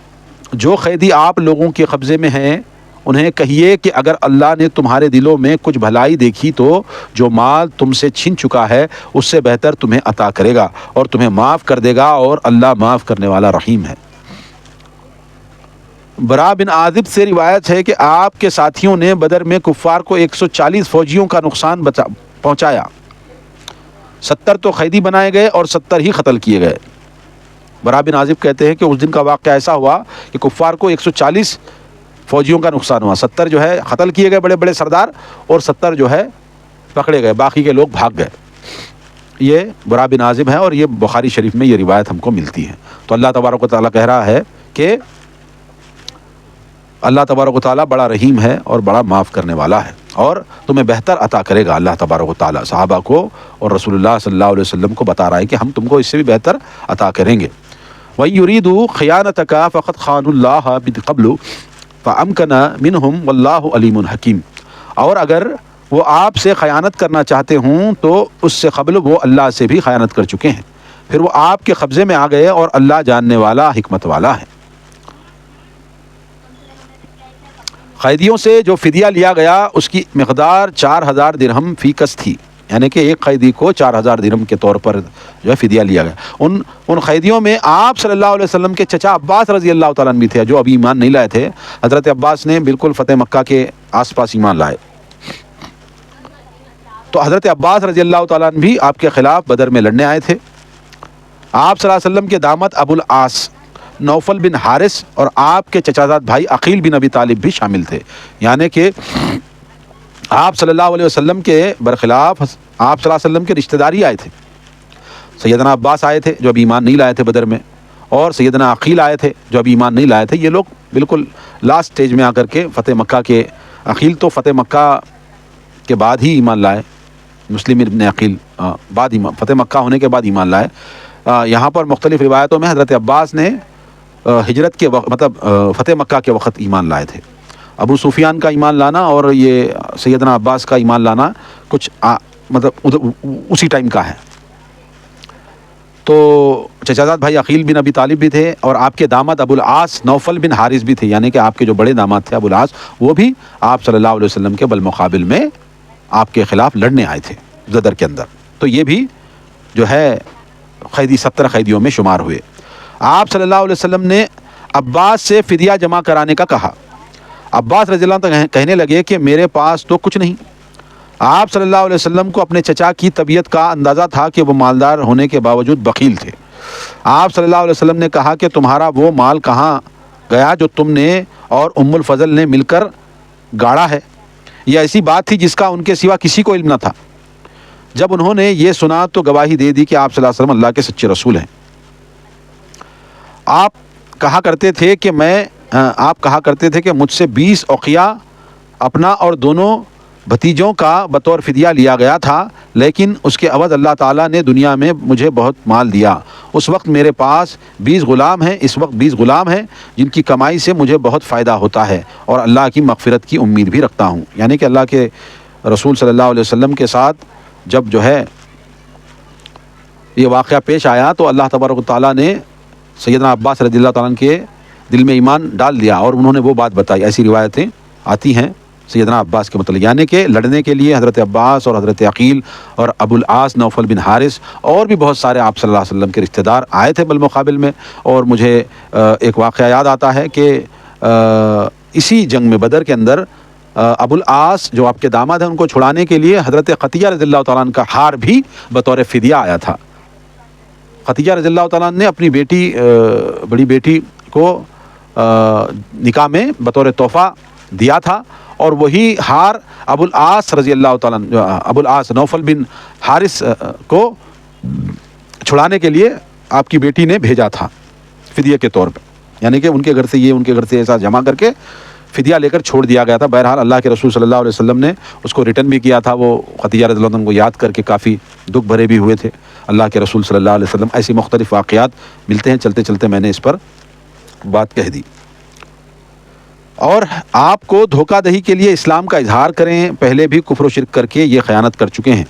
جو قیدی آپ لوگوں کے قبضے میں ہیں انہیں کہیے کہ اگر اللہ نے تمہارے دلوں میں کچھ بھلائی دیکھی تو جو مال تم سے چھن چکا ہے اس سے بہتر تمہیں عطا کرے گا اور تمہیں معاف کر دے گا، اور اللہ معاف کرنے والا رحیم ہے۔ برا بن عازب سے روایت ہے کہ آپ کے ساتھیوں نے بدر میں کفار کو 140 فوجیوں کا نقصان پہنچایا، 70 تو قیدی بنائے گئے اور 70 ہی قتل کیے گئے۔ برا بن عازب کہتے ہیں کہ اس دن کا واقعہ ایسا ہوا کہ کفار کو 140 فوجیوں کا نقصان ہوا، 70 جو ہے قتل کیے گئے بڑے بڑے سردار، اور 70 جو ہے پکڑے گئے، باقی کے لوگ بھاگ گئے۔ یہ برا بن عازب ہے اور یہ بخاری شریف میں یہ روایت ہم کو ملتی ہے۔ تو اللہ تبارک و تعالیٰ کہہ رہا ہے کہ اللہ تبارک و تعالیٰ بڑا رحیم ہے اور بڑا معاف کرنے والا ہے، اور تمہیں بہتر عطا کرے گا۔ اللہ تبارک و تعالیٰ صحابہ کو اور رسول اللہ صلی اللہ علیہ وسلم کو بتا رہا ہے کہ ہم تم کو اس سے بھی بہتر عطا کریں گے۔ وَيُرِيدُوا خِيَانَتَكَ فَقَدْ خَانُوا اللَّهَ مِن قَبْلُ فَأَمْكَنَ مِنْهُمْ وَاللَّهُ عَلِيمٌ حَكِيمٌ۔ اور اگر وہ آپ سے خیانت کرنا چاہتے ہوں تو اس سے قبل وہ اللہ سے بھی خیانت کر چکے ہیں، پھر وہ آپ کے قبضے میں آ گئے، اور اللہ جاننے والا حکمت والا ہے۔ قیدیوں سے جو فدیہ لیا گیا اس کی مقدار 4000 درہم فی کس تھی، یعنی کہ ایک قیدی کو 4000 درہم کے طور پر جو ہے فدیہ لیا گیا۔ ان قیدیوں میں آپ صلی اللہ علیہ وسلم کے چچا عباس رضی اللہ تعالیٰ عنہ بھی تھے، جو ابھی ایمان نہیں لائے تھے۔ حضرت عباس نے بالکل فتح مکہ کے آس پاس ایمان لائے، تو حضرت عباس رضی اللہ تعالیٰ عنہ بھی آپ کے خلاف بدر میں لڑنے آئے تھے۔ آپ صلی اللہ علیہ وسلم کے داماد ابو العاص نوفل بن حارث اور آپ کے چچازاد بھائی عقیل بن ابی طالب بھی شامل تھے، یعنی کہ آپ صلی اللہ علیہ وسلم کے برخلاف آپ صلی اللہ علیہ وسلم کے رشتہ داری آئے تھے۔ سیدنا عباس آئے تھے جو ابھی ایمان نہیں لائے تھے بدر میں، اور سیدنا عقیل آئے تھے جو ابھی ایمان نہیں لائے تھے۔ یہ لوگ بالکل لاسٹ سٹیج میں آ کر کے فتح مکہ کے، عقیل تو فتح مکہ کے بعد ہی ایمان لائے، مسلم ابن عقیل بعد ایمان، فتح مکہ ہونے کے بعد ایمان لائے۔ یہاں پر مختلف روایتوں میں حضرت عباس نے ہجرت کے وقت، مطلب فتح مکہ کے وقت ایمان لائے تھے۔ ابو سفیان کا ایمان لانا اور یہ سیدنا عباس کا ایمان لانا کچھ مطلب اسی ٹائم کا ہے۔ تو چچازاد بھائی عقیل بن ابی طالب بھی تھے، اور آپ کے داماد ابو العاص نوفل بن حارث بھی تھے، یعنی کہ آپ کے جو بڑے داماد تھے ابو العاص، وہ بھی آپ صلی اللہ علیہ وسلم کے بالمقابل میں آپ کے خلاف لڑنے آئے تھے بدر کے اندر۔ تو یہ بھی جو ہے قیدی 70 قیدیوں میں شمار ہوئے۔ آپ صلی اللہ علیہ وسلم نے عباس سے فدیہ جمع کرانے کا کہا۔ عباس رضی اللہ عنہ کہنے لگے کہ میرے پاس تو کچھ نہیں۔ آپ صلی اللہ علیہ وسلم کو اپنے چچا کی طبیعت کا اندازہ تھا کہ وہ مالدار ہونے کے باوجود بخیل تھے۔ آپ صلی اللہ علیہ وسلم نے کہا کہ تمہارا وہ مال کہاں گیا جو تم نے اور ام الفضل نے مل کر گاڑا ہے؟ یہ ایسی بات تھی جس کا ان کے سوا کسی کو علم نہ تھا۔ جب انہوں نے یہ سنا تو گواہی دے دی کہ آپ صلی اللہ علیہ وسلم اللہ کے سچے رسول ہیں۔ آپ کہا کرتے تھے کہ مجھ سے 20 اوقیہ اپنا اور دونوں بھتیجوں کا بطور فدیہ لیا گیا تھا، لیکن اس کے عوض اللہ تعالیٰ نے دنیا میں مجھے بہت مال دیا۔ اس وقت میرے پاس 20 غلام ہیں، اس وقت 20 غلام ہیں جن کی کمائی سے مجھے بہت فائدہ ہوتا ہے، اور اللہ کی مغفرت کی امید بھی رکھتا ہوں۔ یعنی کہ اللہ کے رسول صلی اللہ علیہ وسلم کے ساتھ جب جو ہے یہ واقعہ پیش آیا تو اللہ تبارک و تعالیٰ نے سیدنا عباس رضی اللہ تعالیٰ عنہ کے دل میں ایمان ڈال دیا، اور انہوں نے وہ بات بتائی۔ ایسی روایتیں آتی ہیں سیدنا عباس کے متعلق، یعنی کہ لڑنے کے لیے حضرت عباس اور حضرت عقیل اور ابو العاص نوفل بن حارث اور بھی بہت سارے آپ صلی اللہ علیہ وسلم کے رشتہ دار آئے تھے بالمقابل میں۔ اور مجھے ایک واقعہ یاد آتا ہے کہ اسی جنگ میں بدر کے اندر ابو العاص جو آپ کے داماد ہیں ان کو چھڑانے کے لیے حضرت قطیہ رضی اللہ تعالیٰ عنہ کا ہار بھی بطور فدیہ آیا تھا۔ قطیہ رضی اللہ تعالیٰ عنہ نے اپنی بیٹی، بڑی بیٹی کو نکاح میں بطور تحفہ دیا تھا، اور وہی ہار ابو العاص رضی اللہ تعالیٰ عنہ، ابو العاص نوفل بن حارث کو چھڑانے کے لیے آپ کی بیٹی نے بھیجا تھا فدیہ کے طور پہ، یعنی کہ ان کے گھر سے یہ، ان کے گھر سے ایسا جمع کر کے فدیہ لے کر چھوڑ دیا گیا تھا۔ بہرحال اللہ کے رسول صلی اللہ علیہ وسلم نے اس کو ریٹرن بھی کیا تھا۔ وہ قطیہ رضی اللہ عنہ کو یاد کر کے کافی دکھ بھرے بھی ہوئے تھے اللہ کے رسول صلی اللہ علیہ وسلم۔ ایسی مختلف واقعات ملتے ہیں، چلتے چلتے میں نے اس پر بات کہہ دی۔ اور آپ کو دھوکہ دہی کے لیے اسلام کا اظہار کریں، پہلے بھی کفر و شرک کر کے یہ خیانت کر چکے ہیں،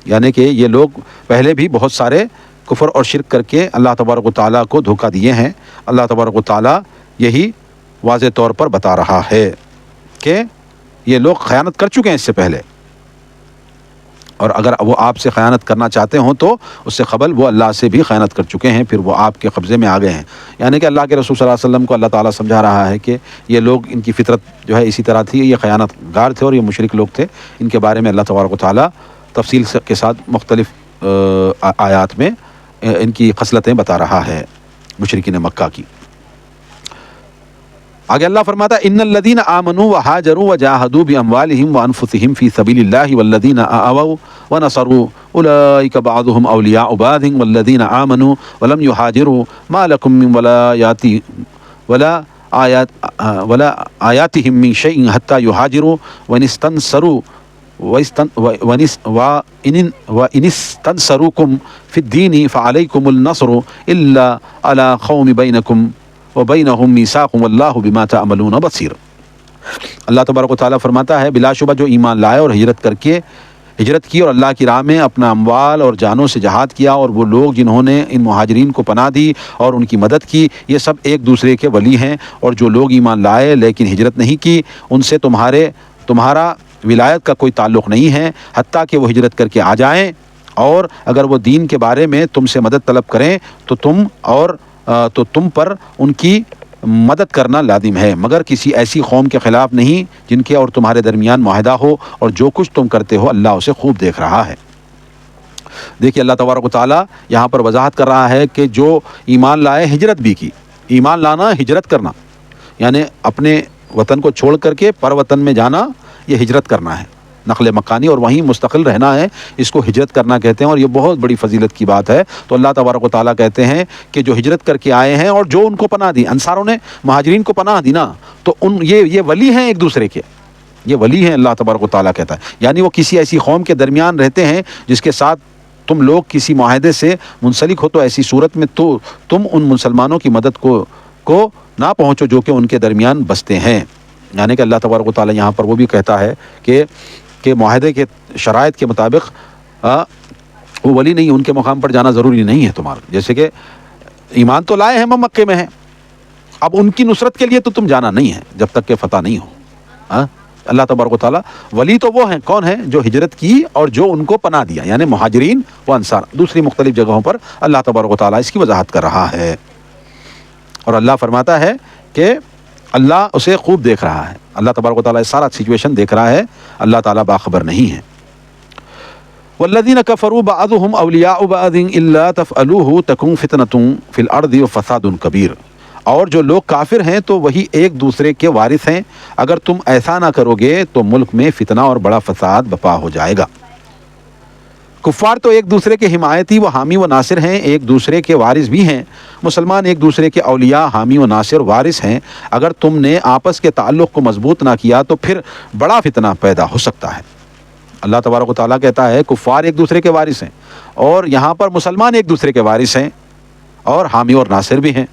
یعنی کہ یہ لوگ پہلے بھی بہت سارے کفر اور شرک کر کے اللہ تبارک و تعالیٰ کو دھوکہ دیے ہیں۔ اللہ تبارک و تعالیٰ یہی واضح طور پر بتا رہا ہے کہ یہ لوگ خیانت کر چکے ہیں اس سے پہلے۔ اور اگر وہ آپ سے خیانت کرنا چاہتے ہوں تو اس سے قبل وہ اللہ سے بھی خیانت کر چکے ہیں، پھر وہ آپ کے قبضے میں آ گئے ہیں۔ یعنی کہ اللہ کے رسول صلی اللہ علیہ وسلم کو اللہ تعالیٰ سمجھا رہا ہے کہ یہ لوگ، ان کی فطرت جو ہے اسی طرح تھی، یہ خیانت گار تھے اور یہ مشرک لوگ تھے۔ ان کے بارے میں اللہ تبارک و تعالیٰ تفصیل کے ساتھ مختلف آیات میں ان کی خصلتیں بتا رہا ہے مشرکین مکہ کی۔ آگے اللہ فرماتا ہے ان الذین آمنوا وہاجروا وجاہدوا باموالہم وانفسہم فی سبیل اللہ والذین آووا ونصروا اولئک بعضهم اولیاء بعض والذین آمنوا ولم یہاجروا ما لکم من ولا آیاتہم من شیء حتی یہاجروا وان استنصروا وَإِنِ اسْتَنْصَرُوكُمْ فِي الدِّينِ فَعَلَيْكُمُ النَّصْرُ إِلَّا عَلَى قَوْمِ بَيْنَكُمْ وَبَيْنَهُمْ مِيثَاقٌ وَاللَّهُ بِمَا تَعْمَلُونَ بَصِيرٌ۔ اللہ تبارک و تعالیٰ فرماتا ہے بلا شبہ جو ایمان لائے اور ہجرت کی اور اللہ کی راہ میں اپنا اموال اور جانوں سے جہاد کیا، اور وہ لوگ جنہوں نے ان مہاجرین کو پناہ دی اور ان کی مدد کی، یہ سب ایک دوسرے کے ولی ہیں۔ اور جو لوگ ایمان لائے لیکن ہجرت نہیں کی، ان سے تمہارا ولایت کا کوئی تعلق نہیں ہے حتیٰ کہ وہ ہجرت کر کے آ جائیں، اور اگر وہ دین کے بارے میں تم سے مدد طلب کریں تو تم پر ان کی مدد کرنا لازم ہے، مگر کسی ایسی قوم کے خلاف نہیں جن کے اور تمہارے درمیان معاہدہ ہو، اور جو کچھ تم کرتے ہو اللہ اسے خوب دیکھ رہا ہے۔ دیکھیے اللہ تبارک و تعالیٰ یہاں پر وضاحت کر رہا ہے کہ جو ایمان لائے ہجرت بھی کی، ایمان لانا ہجرت کرنا یعنی اپنے وطن کو چھوڑ کر کے پر وطن میں جانا، یہ ہجرت کرنا ہے، نقل مکانی اور وہیں مستقل رہنا ہے، اس کو ہجرت کرنا کہتے ہیں، اور یہ بہت بڑی فضیلت کی بات ہے۔ تو اللہ تبارک و تعالیٰ کہتے ہیں کہ جو ہجرت کر کے آئے ہیں اور جو ان کو پناہ دی، انصاروں نے مہاجرین کو پناہ دی نا، تو یہ ولی ہیں ایک دوسرے کے، یہ ولی ہیں اللہ تبارک و تعالیٰ کہتا ہے، یعنی وہ کسی ایسی قوم کے درمیان رہتے ہیں جس کے ساتھ تم لوگ کسی معاہدے سے منسلک ہو، تو ایسی صورت میں تو تم ان مسلمانوں کی مدد کو نہ پہنچو جو کہ ان کے درمیان بستے ہیں۔ یعنی کہ اللہ تبارک و تعالیٰ یہاں پر وہ بھی کہتا ہے کہ معاہدے کے شرائط کے مطابق وہ ولی نہیں، ان کے مقام پر جانا ضروری نہیں ہے تمہارا۔ جیسے کہ ایمان تو لائے ہیں، مکے میں ہیں، اب ان کی نصرت کے لیے تو تم جانا نہیں ہے جب تک کہ فتح نہیں ہو۔ اللہ تبارک و تعالیٰ ولی تو وہ ہیں، کون ہیں؟ جو ہجرت کی اور جو ان کو پناہ دیا، یعنی مہاجرین و انصار۔ دوسری مختلف جگہوں پر اللہ تبارک و تعالیٰ اس کی وضاحت کر رہا ہے، اور اللہ فرماتا ہے کہ اللہ اسے خوب دیکھ رہا ہے۔ اللہ تبارک و تعالیٰ سارا سچویشن دیکھ رہا ہے، اللہ تعالیٰ باخبر نہیں ہے۔ والذین کفروا بعضهم اولیاء بعض الا تفعلوه تکن فتنة فی الارض وفساد کبیر۔ اور جو لوگ کافر ہیں تو وہی ایک دوسرے کے وارث ہیں، اگر تم ایسا نہ کرو گے تو ملک میں فتنہ اور بڑا فساد برپا ہو جائے گا۔ کفار تو ایک دوسرے کے حمایتی و حامی و ناصر ہیں، ایک دوسرے کے وارث بھی ہیں۔ مسلمان ایک دوسرے کے اولیاء، حامی و ناصر، وارث ہیں۔ اگر تم نے آپس کے تعلق کو مضبوط نہ کیا تو پھر بڑا فتنہ پیدا ہو سکتا ہے۔ اللہ تبارک و تعالیٰ کہتا ہے کفار ایک دوسرے کے وارث ہیں، اور یہاں پر مسلمان ایک دوسرے کے وارث ہیں اور حامی اور ناصر بھی ہیں۔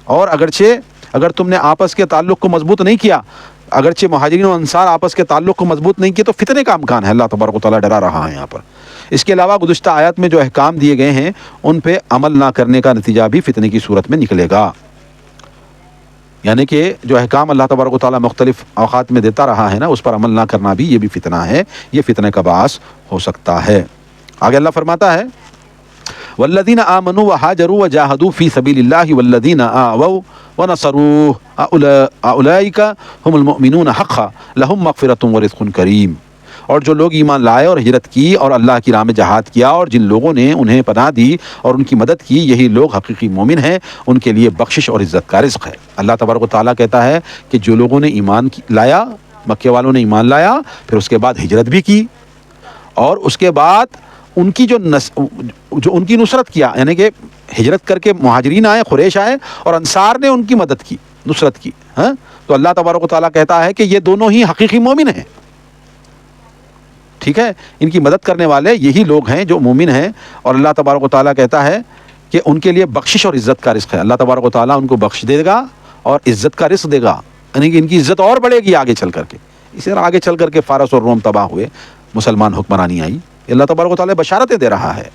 اور اگر تم نے آپس کے تعلق کو مضبوط نہیں کیا، اگرچہ مہاجرین و انصار آپس کے تعلق کو مضبوط نہیں کیے، تو فتنے کا امکان ہے۔ اللہ تبارک و تعالیٰ ڈرا رہا ہے یہاں پر۔ اس کے علاوہ گزشتہ آیات میں جو احکام دیے گئے ہیں ان پہ عمل نہ کرنے کا نتیجہ بھی فتنے کی صورت میں نکلے گا۔ یعنی کہ جو احکام اللہ تبارک و تعالیٰ مختلف اوقات میں دیتا رہا ہے نا، اس پر عمل نہ کرنا بھی یہ بھی فتنہ ہے، یہ فتنے کا باعث ہو سکتا ہے۔ آگے اللہ فرماتا ہے والذین آمنوا وہاجروا وجاہدوا فی سبیل اللہ والذین آووا ونصروا اولئک هم المؤمنون حقا لهم مغفرۃ ورزق کریم۔ اور جو لوگ ایمان لائے اور ہجرت کی اور اللہ کی راہ میں جہاد کیا، اور جن لوگوں نے انہیں پناہ دی اور ان کی مدد کی، یہی لوگ حقیقی مومن ہیں، ان کے لیے بخشش اور عزت کا رزق ہے۔ اللہ تبارک و تعالیٰ کہتا ہے کہ جو لوگوں نے ایمان لایا، مکے والوں نے ایمان لایا، پھر اس کے بعد ہجرت بھی کی، اور اس کے بعد ان کی جو ان کی نصرت کیا، یعنی کہ ہجرت کر کے مہاجرین آئے، قریش آئے، اور انصار نے ان کی مدد کی، نصرت کی، تو اللہ تبارک و تعالیٰ کہتا ہے کہ یہ دونوں ہی حقیقی مومن ہیں۔ ٹھیک ہے، ان کی مدد کرنے والے یہی لوگ ہیں جو مومن ہیں، اور اللہ تبارک و تعالیٰ کہتا ہے کہ ان کے لیے بخشش اور عزت کا رزق ہے۔ اللہ تبارک و تعالیٰ ان کو بخش دے گا اور عزت کا رزق دے گا، یعنی کہ ان کی عزت اور بڑھے گی آگے چل کر کے۔ اسی طرح آگے چل کر کے فارس اور روم تباہ ہوئے، مسلمان حکمرانی آئی۔ اللہ تبارک و تعالیٰ بشارتیں دے رہا ہے،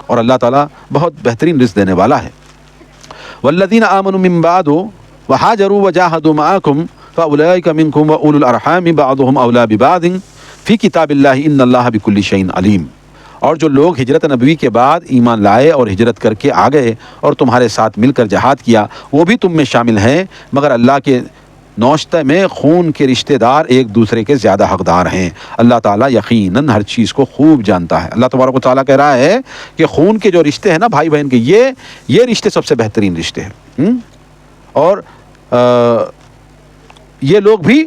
اور اللہ تعالیٰ بہت بہترین رزق دینے والا ہے۔ والذین آمنوا من بعد وہاجروا وجاہدوا معکم فاولئک منکم واولو الارحام بعضهم اولی ببعض فی کتاب اللہ ان اللہ بکل شیء علیم۔ اور جو لوگ ہجرت نبوی کے بعد ایمان لائے اور ہجرت کر کے آ گئے اور تمہارے ساتھ مل کر جہاد کیا، وہ بھی تم میں شامل ہیں، مگر اللہ کے نوشتہ میں خون کے رشتہ دار ایک دوسرے کے زیادہ حقدار ہیں۔ اللہ تعالیٰ یقیناً ہر چیز کو خوب جانتا ہے۔ اللہ تبارک و تعالیٰ کہہ رہا ہے کہ خون کے جو رشتے ہیں نا بھائی بہن کے، یہ رشتے سب سے بہترین رشتے ہیں۔ اور یہ لوگ بھی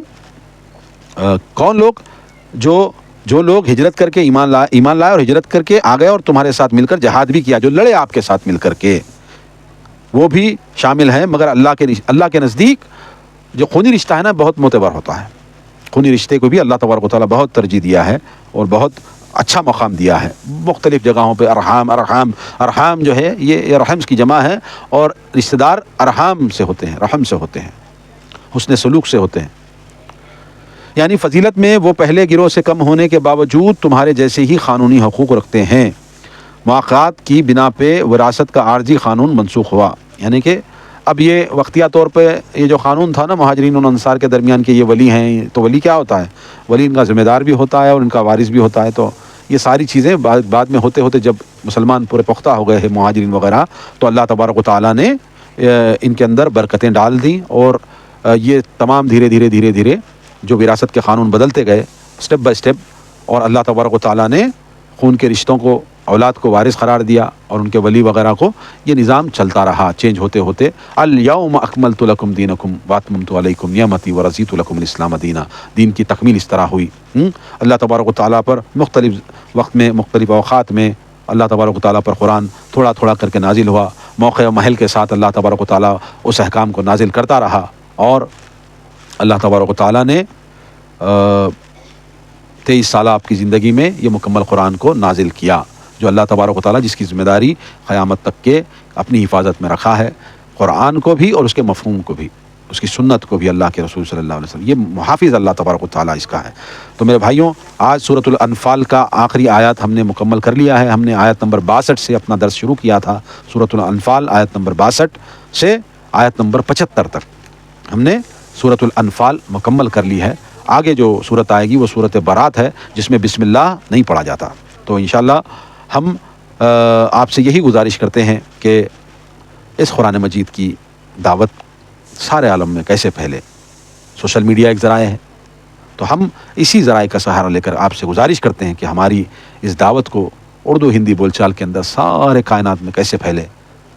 کون لوگ؟ جو لوگ ہجرت کر کے ایمان لائے اور ہجرت کر کے آ گئے اور تمہارے ساتھ مل کر جہاد بھی کیا، جو لڑے آپ کے ساتھ مل کر کے، وہ بھی شامل ہیں، مگر اللہ کے نزدیک جو خونی رشتہ ہے نا بہت معتبر ہوتا ہے۔ خونی رشتے کو بھی اللہ تبارک و تعالیٰ بہت ترجیح دیا ہے اور بہت اچھا مقام دیا ہے۔ مختلف جگہوں پہ ارحام جو ہے یہ رحمز کی جمع ہے، اور رشتہ دار ارحام سے ہوتے ہیں، رحم سے ہوتے ہیں، حسن سلوک سے ہوتے ہیں۔ یعنی فضیلت میں وہ پہلے گروہ سے کم ہونے کے باوجود تمہارے جیسے ہی قانونی حقوق رکھتے ہیں۔ مواقعات کی بنا پہ وراثت کا عارضی قانون منسوخ ہوا، یعنی کہ اب یہ وقتیہ طور پہ یہ جو قانون تھا نا مہاجرین اور انصار کے درمیان کے، یہ ولی ہیں، تو ولی کیا ہوتا ہے؟ ولی ان کا ذمہ دار بھی ہوتا ہے اور ان کا وارث بھی ہوتا ہے۔ تو یہ ساری چیزیں بعد میں ہوتے ہوتے جب مسلمان پورے پختہ ہو گئے ہیں مہاجرین وغیرہ، تو اللہ تبارک و تعالیٰ نے ان کے اندر برکتیں ڈال دیں، اور یہ تمام دھیرے دھیرے جو وراثت کے قانون بدلتے گئے سٹیپ بائی سٹیپ، اور اللہ تبارک و تعالیٰ نے خون کے رشتوں کو، اولاد کو وارث قرار دیا اور ان کے ولی وغیرہ کو، یہ نظام چلتا رہا چینج ہوتے ہوتے۔ الیوم اکملت لکم دینکم واتممت علیکم نعمتی ورضیت لکم الاسلام دینا، دین کی تکمیل اس طرح ہوئی۔ اللہ تبارک و تعالیٰ پر مختلف وقت میں، مختلف اوقات میں اللہ تبارک و تعالیٰ پر قرآن تھوڑا تھوڑا کر کے نازل ہوا، موقع و محل کے ساتھ اللہ تبارک و تعالیٰ اس احکام کو نازل کرتا رہا، اور اللہ تبارک و تعالیٰ نے 23 سالہ آپ کی زندگی میں یہ مکمل قرآن کو نازل کیا، جو اللہ تبارک و تعالیٰ جس کی ذمہ داری قیامت تک کے اپنی حفاظت میں رکھا ہے، قرآن کو بھی اور اس کے مفہوم کو بھی، اس کی سنت کو بھی، اللہ کے رسول صلی اللہ علیہ وسلم، یہ محافظ اللہ تبارک و تعالیٰ اس کا ہے۔ تو میرے بھائیوں، آج سورۃ الانفال کا آخری آیات ہم نے مکمل کر لیا ہے۔ ہم نے آیت نمبر 62 سے اپنا درس شروع کیا تھا، سورۃ الانفال آیت نمبر 62 سے آیت نمبر 75 تک ہم نے سورۃ الانفال مکمل کر لی ہے۔ آگے جو صورت آئے گی وہ صورت برات ہے، جس میں بسم اللہ نہیں پڑھا جاتا۔ تو انشاءاللہ ہم آپ سے یہی گزارش کرتے ہیں کہ اس قرآن مجید کی دعوت سارے عالم میں کیسے پھیلے۔ سوشل میڈیا ایک ذرائع ہے، تو ہم اسی ذرائع کا سہارا لے کر آپ سے گزارش کرتے ہیں کہ ہماری اس دعوت کو اردو ہندی بول چال کے اندر سارے کائنات میں کیسے پھیلے۔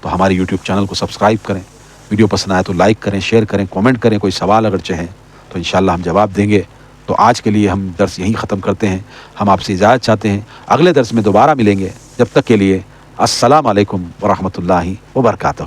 تو ہماری یوٹیوب چینل کو سبسکرائب کریں، ویڈیو پسند آئے تو لائک کریں، شیئر کریں، کومنٹ کریں، کوئی سوال اگر چاہیں تو انشاءاللہ ہم جواب دیں گے۔ تو آج کے لیے ہم درس یہیں ختم کرتے ہیں، ہم آپ سے اجازت چاہتے ہیں، اگلے درس میں دوبارہ ملیں گے، جب تک کے لیے السلام علیکم ورحمۃ اللہ وبرکاتہ۔